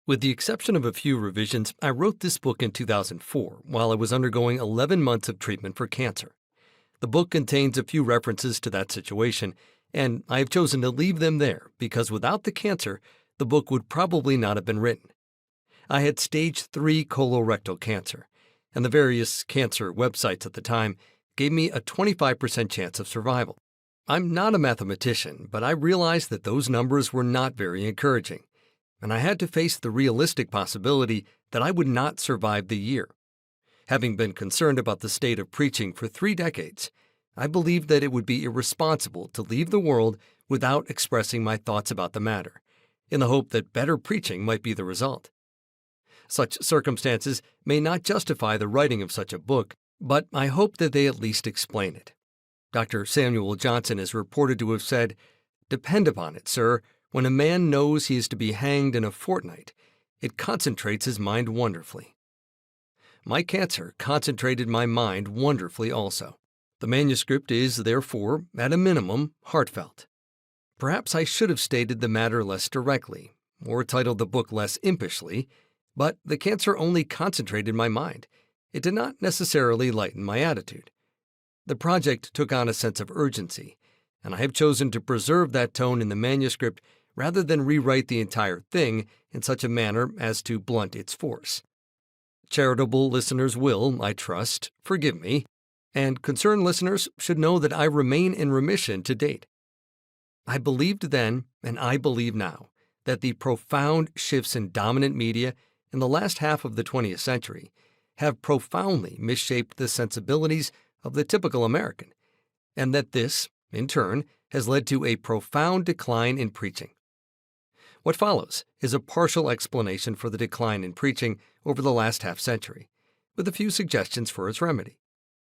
With the exception of a few revisions, I wrote this book in 2004 while I was undergoing 11 months of treatment for cancer. The book contains a few references to that situation, and I have chosen to leave them there because without the cancer, the book would probably not have been written. I had stage 3 colorectal cancer, and the various cancer websites at the time gave me a 25% chance of survival. I'm not a mathematician, but I realized that those numbers were not very encouraging, and I had to face the realistic possibility that I would not survive the year. Having been concerned about the state of preaching for 3 decades, I believed that it would be irresponsible to leave the world without expressing my thoughts about the matter, in the hope that better preaching might be the result. Such circumstances may not justify the writing of such a book, but I hope that they at least explain it. Dr. Samuel Johnson is reported to have said, "Depend upon it, sir, when a man knows he is to be hanged in a fortnight, it concentrates his mind wonderfully." My cancer concentrated my mind wonderfully also. The manuscript is, therefore, at a minimum, heartfelt. Perhaps I should have stated the matter less directly, or titled the book less impishly, but the cancer only concentrated my mind. It did not necessarily lighten my attitude. The project took on a sense of urgency, and I have chosen to preserve that tone in the manuscript rather than rewrite the entire thing in such a manner as to blunt its force. Charitable listeners will, I trust, forgive me, and concerned listeners should know that I remain in remission to date. I believed then, and I believe now, that the profound shifts in dominant media in the last half of the 20th century have profoundly misshaped the sensibilities of the typical American, and that this, in turn, has led to a profound decline in preaching. What follows is a partial explanation for the decline in preaching over the last half-century, with a few suggestions for its remedy.